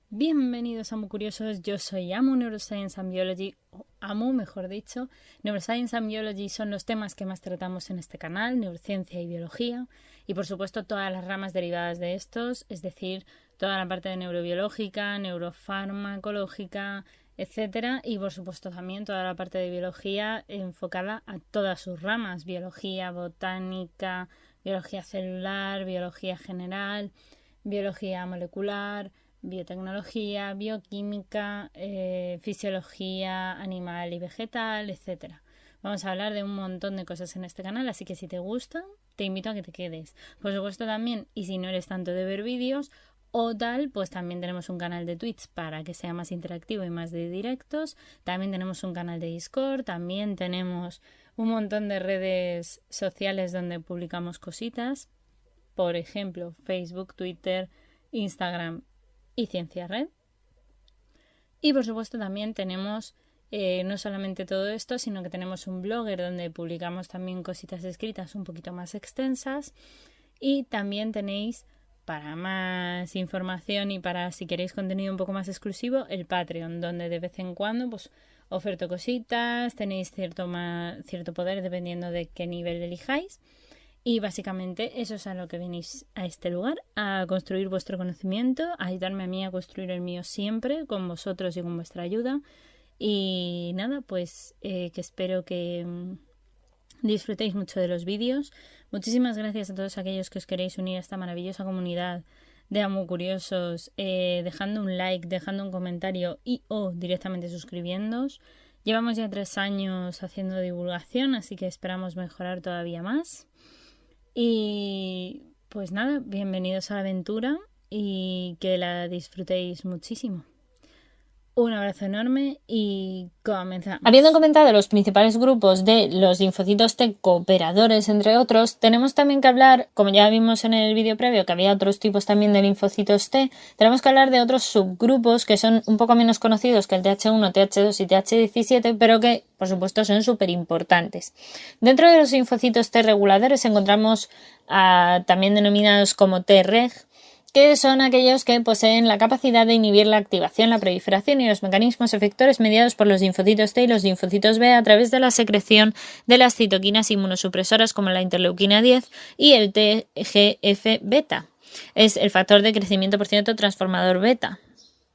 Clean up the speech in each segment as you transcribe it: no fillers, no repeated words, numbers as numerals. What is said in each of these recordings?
Bienvenidos a Amu Curiosos, yo soy Amu Neuroscience and Biology, o Amu mejor dicho. Neuroscience and Biology son los temas que más tratamos en este canal, neurociencia y biología, y por supuesto todas las ramas derivadas de estos, es decir, toda la parte de neurobiológica, neurofarmacológica, etcétera, y por supuesto también toda la parte de biología enfocada a todas sus ramas, biología botánica, biología celular, biología general, biología molecular, biotecnología, bioquímica, fisiología animal y vegetal, etcétera. Vamos a hablar de un montón de cosas en este canal, así que si te gusta, te invito a que te quedes. Por supuesto también, y si no eres tanto de ver vídeos o tal, pues también tenemos un canal de Twitch para que sea más interactivo y más de directos. También tenemos un canal de Discord, también tenemos un montón de redes sociales donde publicamos cositas. Por ejemplo, Facebook, Twitter, Instagram y Ciencia Red. Y por supuesto también tenemos no solamente todo esto, sino que tenemos un blogger donde publicamos también cositas escritas un poquito más extensas, y también tenéis, para más información y para si queréis contenido un poco más exclusivo, el Patreon, donde de vez en cuando pues oferto cositas, tenéis cierto poder dependiendo de qué nivel elijáis. Y básicamente eso es a lo que venís a este lugar, a construir vuestro conocimiento, a ayudarme a mí a construir el mío siempre, con vosotros y con vuestra ayuda. Y nada, pues que espero que disfrutéis mucho de los vídeos. Muchísimas gracias a todos aquellos que os queréis unir a esta maravillosa comunidad de Amu Curiosos, dejando un like, dejando un comentario y o directamente suscribiéndoos. Llevamos ya 3 años haciendo divulgación, así que esperamos mejorar todavía más. Y pues nada, bienvenidos a la aventura y que la disfrutéis muchísimo. Un abrazo enorme y comenzamos. Habiendo comentado los principales grupos de los linfocitos T cooperadores, entre otros, tenemos también que hablar, como ya vimos en el vídeo previo, que había otros tipos también de linfocitos T, tenemos que hablar de otros subgrupos que son un poco menos conocidos que el TH1, TH2 y TH17, pero que, por supuesto, son súper importantes. Dentro de los linfocitos T reguladores encontramos también denominados como Treg, que son aquellos que poseen la capacidad de inhibir la activación, la proliferación y los mecanismos efectores mediados por los linfocitos T y los linfocitos B a través de la secreción de las citoquinas inmunosupresoras como la interleuquina 10 y el TGF-beta. Es el factor de crecimiento, por cierto, transformador beta,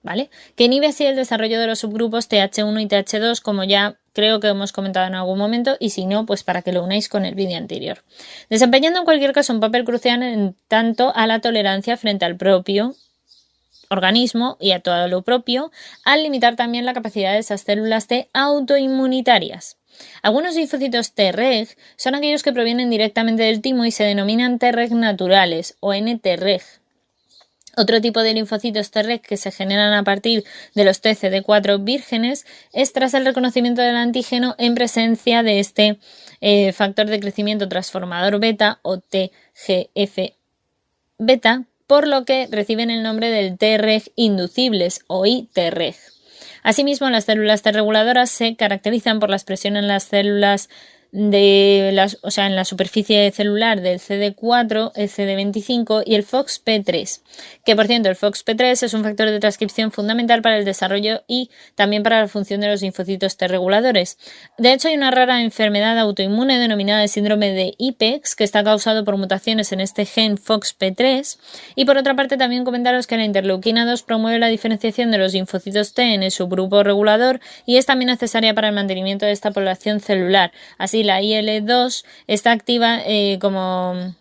¿vale? Que inhibe así el desarrollo de los subgrupos TH1 y TH2, como ya creo que hemos comentado en algún momento, y si no, pues para que lo unáis con el vídeo anterior. Desempeñando en cualquier caso un papel crucial en tanto a la tolerancia frente al propio organismo y a todo lo propio, al limitar también la capacidad de esas células T autoinmunitarias. Algunos linfocitos Treg son aquellos que provienen directamente del timo y se denominan Treg naturales o NTreg. Otro tipo de linfocitos Treg que se generan a partir de los TCD4 vírgenes es tras el reconocimiento del antígeno en presencia de este factor de crecimiento transformador beta o TGF-beta, por lo que reciben el nombre del Treg inducibles o iTreg. Asimismo, las células T reguladoras se caracterizan por la expresión en las células en la superficie celular del CD4, el CD25 y el FOXP3, que por cierto el FOXP3 es un factor de transcripción fundamental para el desarrollo y también para la función de los linfocitos T reguladores. De hecho, hay una rara enfermedad autoinmune denominada el síndrome de IPEX que está causado por mutaciones en este gen FOXP3, y por otra parte también comentaros que la interleuquina 2 promueve la diferenciación de los linfocitos T en el subgrupo regulador y es también necesaria para el mantenimiento de esta población celular. Así, la IL-2 está activa como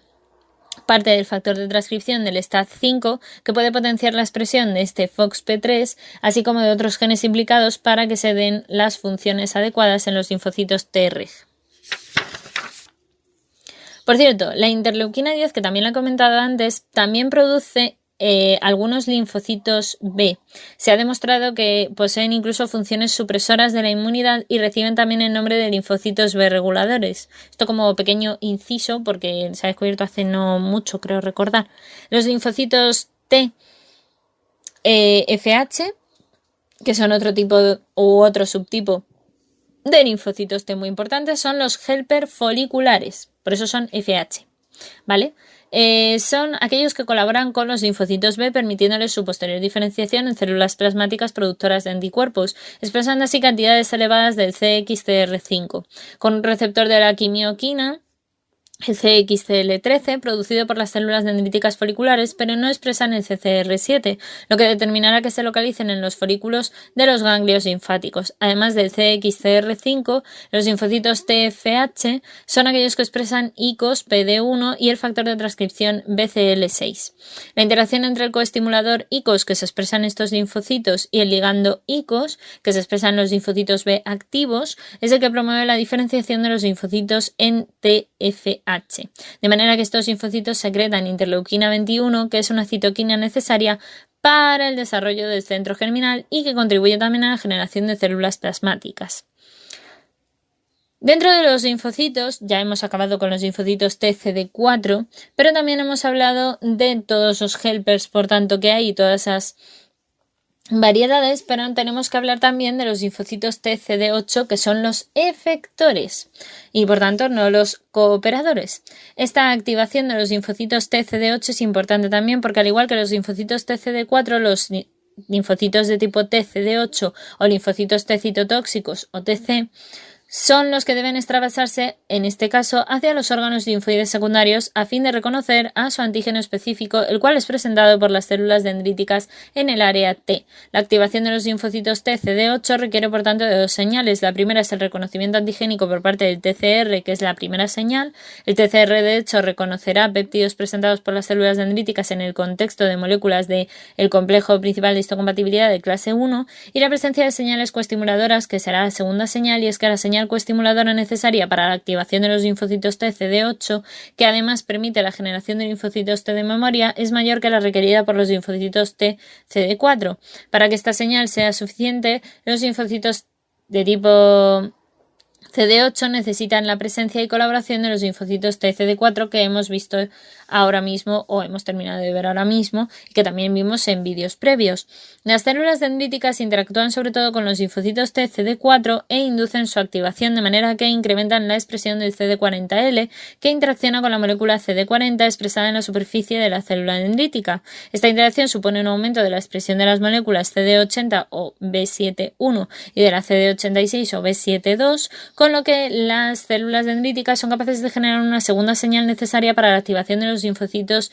parte del factor de transcripción del STAT5 que puede potenciar la expresión de este FOXP3, así como de otros genes implicados para que se den las funciones adecuadas en los linfocitos Treg. Por cierto, la interleuquina 10, que también la he comentado antes, también produce algunos linfocitos B. Se ha demostrado que poseen incluso funciones supresoras de la inmunidad y reciben también el nombre de linfocitos B reguladores. Esto como pequeño inciso porque se ha descubierto hace no mucho, creo recordar. Los linfocitos T FH, que son otro tipo u otro subtipo de linfocitos T muy importantes son los helper foliculares, por eso son FH, ¿vale? Son aquellos que colaboran con los linfocitos B, permitiéndoles su posterior diferenciación en células plasmáticas productoras de anticuerpos, expresando así cantidades elevadas del CXCR5, con un receptor de la quimioquina, el CXCL13, producido por las células dendríticas foliculares, pero no expresan el CCR7, lo que determinará que se localicen en los folículos de los ganglios linfáticos. Además del CXCR5, los linfocitos TFH son aquellos que expresan ICOS, PD1 y el factor de transcripción BCL6. La interacción entre el coestimulador ICOS, que se expresa en estos linfocitos, y el ligando ICOS, que se expresa en los linfocitos B activos, es el que promueve la diferenciación de los linfocitos en TFH. De manera que estos linfocitos secretan interleuquina 21, que es una citoquina necesaria para el desarrollo del centro germinal y que contribuye también a la generación de células plasmáticas. Dentro de los linfocitos, ya hemos acabado con los linfocitos TCD4, pero también hemos hablado de todos los helpers, por tanto, que hay y todas esas variedades, pero tenemos que hablar también de los linfocitos TCD8, que son los efectores y por tanto no los cooperadores. Esta activación de los linfocitos TCD8 es importante también porque, al igual que los linfocitos TCD4, los linfocitos de tipo TCD8 o linfocitos T citotóxicos o TC son los que deben extravasarse, en este caso, hacia los órganos linfoides secundarios a fin de reconocer a su antígeno específico, el cual es presentado por las células dendríticas en el área T. La activación de los linfocitos TCD8 requiere, por tanto, de dos señales. La primera es el reconocimiento antigénico por parte del TCR, que es la primera señal. El TCR, de hecho, reconocerá péptidos presentados por las células dendríticas en el contexto de moléculas del complejo principal de histocompatibilidad de clase 1, y la presencia de señales coestimuladoras, que será la segunda señal, y es que la señal coestimuladora necesaria para la activación de los linfocitos TCD8, que además permite la generación de linfocitos T de memoria, es mayor que la requerida por los linfocitos TCD4. Para que esta señal sea suficiente, los linfocitos de tipo CD8 necesitan la presencia y colaboración de los linfocitos TCD4 que hemos visto ahora mismo o hemos terminado de ver ahora mismo y que también vimos en vídeos previos. Las células dendríticas interactúan sobre todo con los linfocitos TCD4 e inducen su activación de manera que incrementan la expresión del CD40L, que interacciona con la molécula CD40 expresada en la superficie de la célula dendrítica. Esta interacción supone un aumento de la expresión de las moléculas CD80 o B7-1 y de la CD86 o B7-2, con lo que las células dendríticas son capaces de generar una segunda señal necesaria para la activación de los linfocitos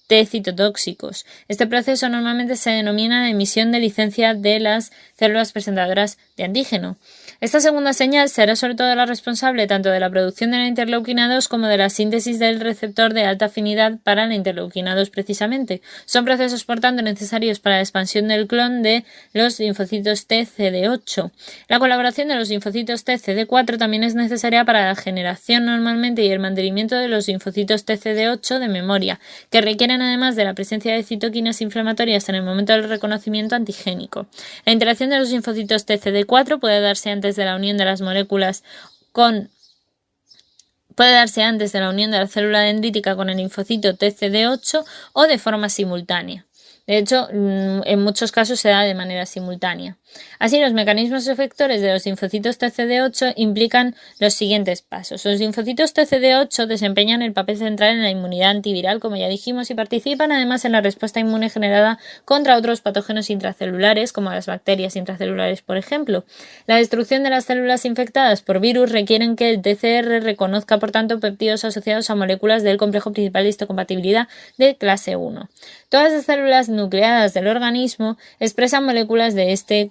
T citotóxicos. Este proceso normalmente se denomina emisión de licencia de las células presentadoras de antígeno. Esta segunda señal será sobre todo la responsable tanto de la producción de la interleuquina 2 como de la síntesis del receptor de alta afinidad para la interleuquina 2 precisamente. Son procesos, por tanto, necesarios para la expansión del clon de los linfocitos TCD8. La colaboración de los linfocitos TCD4 también es necesaria para la generación normalmente y el mantenimiento de los linfocitos TCD8 de memoria, que requieren además de la presencia de citoquinas inflamatorias en el momento del reconocimiento antigénico. La interacción de los linfocitos TCD4 puede darse antes de la unión de las moléculas puede darse antes de la unión de la célula dendrítica con el linfocito TCD8 o de forma simultánea. De hecho, en muchos casos se da de manera simultánea. Así, los mecanismos efectores de los linfocitos TCD8 implican los siguientes pasos. Los linfocitos TCD8 desempeñan el papel central en la inmunidad antiviral, como ya dijimos, y participan además en la respuesta inmune generada contra otros patógenos intracelulares, como las bacterias intracelulares, por ejemplo. La destrucción de las células infectadas por virus requieren que el TCR reconozca, por tanto, péptidos asociados a moléculas del complejo principal de histocompatibilidad de clase 1. Todas las células nucleadas del organismo expresan moléculas de este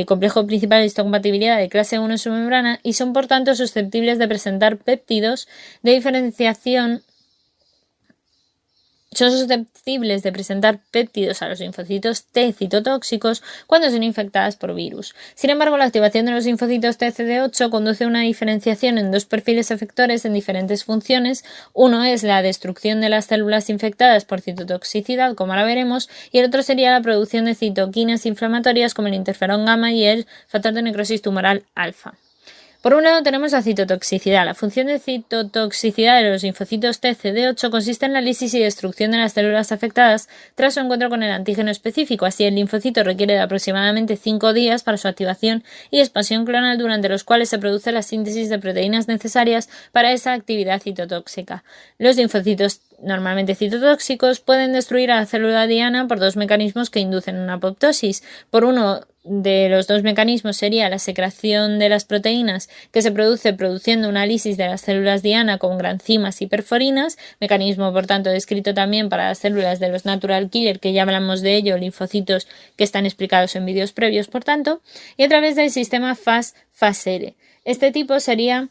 complejo principal de histocompatibilidad de clase 1 en su membrana y son por tanto susceptibles de presentar péptidos de diferenciación. Son susceptibles de presentar péptidos a los linfocitos T citotóxicos cuando son infectadas por virus. Sin embargo, la activación de los linfocitos TCD8 conduce a una diferenciación en dos perfiles efectores en diferentes funciones. Uno es la destrucción de las células infectadas por citotoxicidad, como ahora veremos, y el otro sería la producción de citoquinas inflamatorias como el interferón gamma y el factor de necrosis tumoral alfa. Por un lado tenemos la citotoxicidad. La función de citotoxicidad de los linfocitos T CD8 consiste en la lisis y destrucción de las células afectadas tras su encuentro con el antígeno específico. Así, el linfocito requiere de aproximadamente 5 días para su activación y expansión clonal, durante los cuales se produce la síntesis de proteínas necesarias para esa actividad citotóxica. Los linfocitos normalmente citotóxicos pueden destruir a la célula diana por 2 mecanismos que inducen una apoptosis. Por uno de los 2 mecanismos sería la secreción de las proteínas, que se produce produciendo una lisis de las células diana con granzimas y perforinas, mecanismo por tanto descrito también para las células de los natural killer, que ya hablamos de ello, linfocitos que están explicados en vídeos previos por tanto, y a través del sistema Fas-Fas-R. Este tipo sería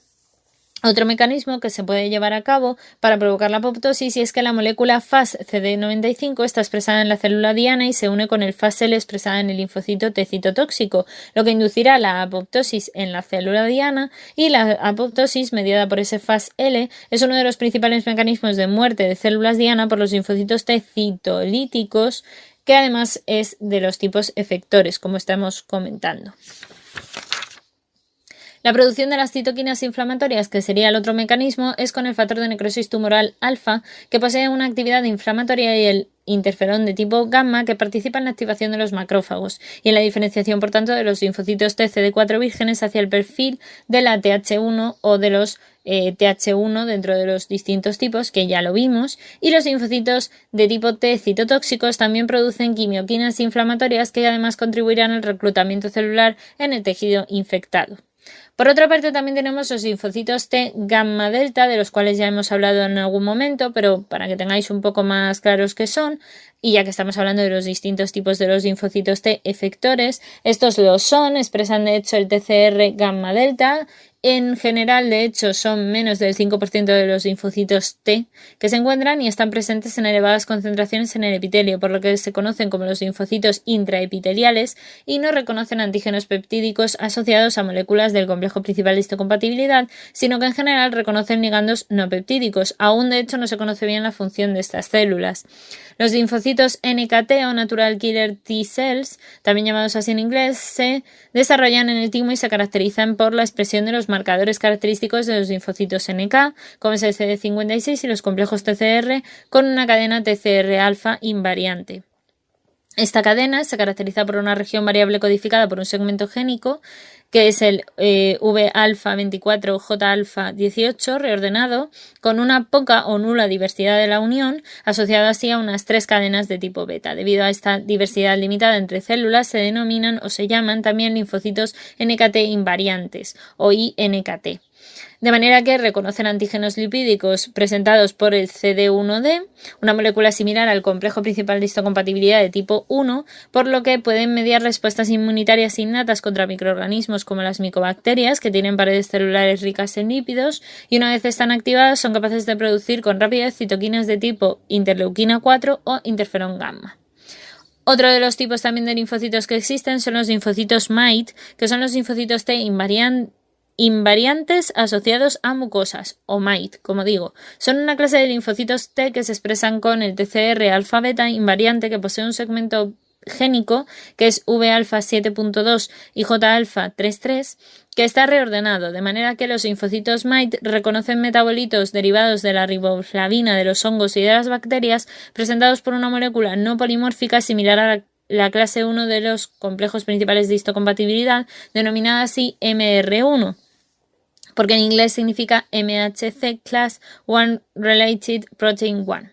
otro mecanismo que se puede llevar a cabo para provocar la apoptosis, y es que la molécula Fas-CD95 está expresada en la célula diana y se une con el Fas-L expresada en el linfocito T citotóxico, lo que inducirá la apoptosis en la célula diana, y la apoptosis mediada por ese Fas-L es uno de los principales mecanismos de muerte de células diana por los linfocitos T citolíticos, que además es de los tipos efectores, como estamos comentando. La producción de las citoquinas inflamatorias, que sería el otro mecanismo, es con el factor de necrosis tumoral alfa, que posee una actividad inflamatoria, y el interferón de tipo gamma, que participa en la activación de los macrófagos y en la diferenciación, por tanto, de los linfocitos T CD4 vírgenes hacia el perfil de la TH1 o de los TH1 dentro de los distintos tipos, que ya lo vimos, y los linfocitos de tipo T citotóxicos también producen quimioquinas inflamatorias, que además contribuirán al reclutamiento celular en el tejido infectado. Por otra parte, también tenemos los linfocitos T gamma delta, de los cuales ya hemos hablado en algún momento, pero para que tengáis un poco más claros qué son, y ya que estamos hablando de los distintos tipos de los linfocitos T efectores, estos lo son, expresan de hecho el TCR gamma delta. En general, de hecho, son menos del 5% de los linfocitos T que se encuentran y están presentes en elevadas concentraciones en el epitelio, por lo que se conocen como los linfocitos intraepiteliales, y no reconocen antígenos peptídicos asociados a moléculas del complejo principal de histocompatibilidad, sino que en general reconocen ligandos no peptídicos. Aún, de hecho, no se conoce bien la función de estas células. Los linfocitos NKT o Natural Killer T Cells, también llamados así en inglés, se desarrollan en el timo y se caracterizan por la expresión de los marcadores característicos de los linfocitos NK, como es el CD56 y los complejos TCR, con una cadena TCR alfa invariante. Esta cadena se caracteriza por una región variable codificada por un segmento génico, que es el V-alfa-24 J-alfa-18 reordenado, con una poca o nula diversidad de la unión, asociado así a unas 3 cadenas de tipo beta. Debido a esta diversidad limitada entre células, se denominan o se llaman también linfocitos NKT invariantes o INKT. De manera que reconocen antígenos lipídicos presentados por el CD1D, una molécula similar al complejo principal de histocompatibilidad de tipo 1, por lo que pueden mediar respuestas inmunitarias innatas contra microorganismos como las micobacterias, que tienen paredes celulares ricas en lípidos, y una vez están activadas son capaces de producir con rapidez citoquinas de tipo interleuquina 4 o interferón gamma. Otro de los tipos también de linfocitos que existen son los linfocitos MAIT, que son los linfocitos T invariantes asociados a mucosas, o MAIT, como digo. Son una clase de linfocitos T que se expresan con el TCR alfa-beta invariante, que posee un segmento génico, que es V-alfa 7.2 y J-alfa 3.3, que está reordenado, de manera que los linfocitos MAIT reconocen metabolitos derivados de la riboflavina de los hongos y de las bacterias, presentados por una molécula no polimórfica similar a la clase 1 de los complejos principales de histocompatibilidad, denominada así MR1, porque en inglés significa MHC Class 1 Related Protein 1.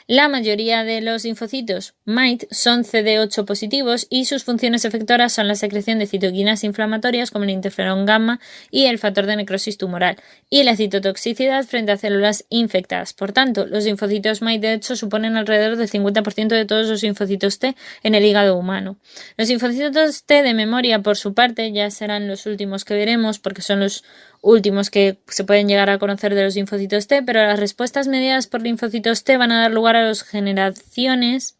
La mayoría de los linfocitos MAIT son CD8 positivos y sus funciones efectoras son la secreción de citoquinas inflamatorias como el interferón gamma y el factor de necrosis tumoral, y la citotoxicidad frente a células infectadas. Por tanto, los linfocitos MAIT de hecho suponen alrededor del 50% de todos los linfocitos T en el hígado humano. Los linfocitos T de memoria, por su parte, ya serán los últimos que veremos porque son los últimos que se pueden llegar a conocer de los linfocitos T, pero las respuestas mediadas por linfocitos T van a dar lugar a las generaciones.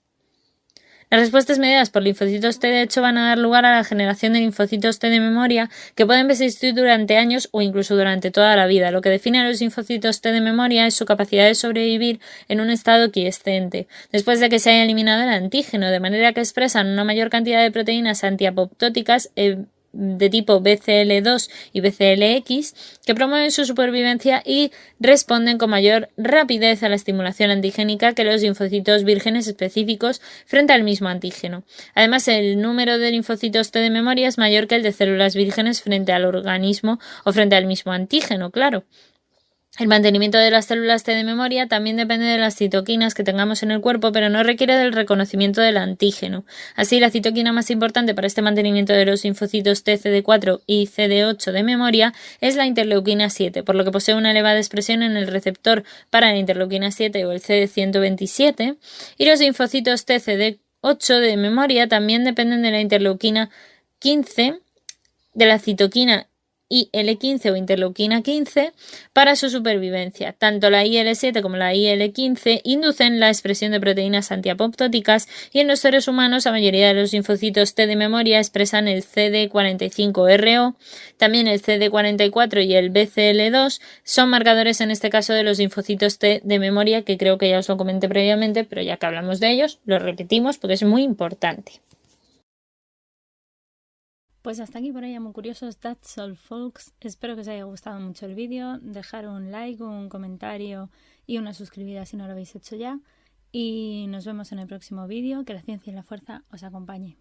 Las respuestas mediadas por linfocitos T de hecho van a dar lugar a la generación de linfocitos T de memoria, que pueden persistir durante años o incluso durante toda la vida. Lo que define a los linfocitos T de memoria es su capacidad de sobrevivir en un estado quiescente, después de que se haya eliminado el antígeno, de manera que expresan una mayor cantidad de proteínas antiapoptóticas, de tipo BCL2 y BCLX que promueven su supervivencia y responden con mayor rapidez a la estimulación antigénica que los linfocitos vírgenes específicos frente al mismo antígeno. Además, el número de linfocitos T de memoria es mayor que el de células vírgenes frente al organismo o frente al mismo antígeno, claro. El mantenimiento de las células T de memoria también depende de las citoquinas que tengamos en el cuerpo, pero no requiere del reconocimiento del antígeno. Así, la citoquina más importante para este mantenimiento de los linfocitos T, CD4 y CD8 de memoria es la interleuquina 7, por lo que posee una elevada expresión en el receptor para la interleuquina 7 o el CD127, y los linfocitos T, CD8 de memoria también dependen de la interleuquina 15, de la citoquina IL-15 o interleuquina 15 para su supervivencia. Tanto la IL-7 como la IL-15 inducen la expresión de proteínas antiapoptóticas y en los seres humanos la mayoría de los linfocitos T de memoria expresan el CD45RO. También el CD44 y el BCL2 son marcadores en este caso de los linfocitos T de memoria, que creo que ya os lo comenté previamente, pero ya que hablamos de ellos, lo repetimos porque es muy importante. Pues hasta aquí por hoy, muy curiosos. That's all, folks. Espero que os haya gustado mucho el vídeo. Dejar un like, un comentario y una suscribida si no lo habéis hecho ya. Y nos vemos en el próximo vídeo. Que la ciencia y la fuerza os acompañe.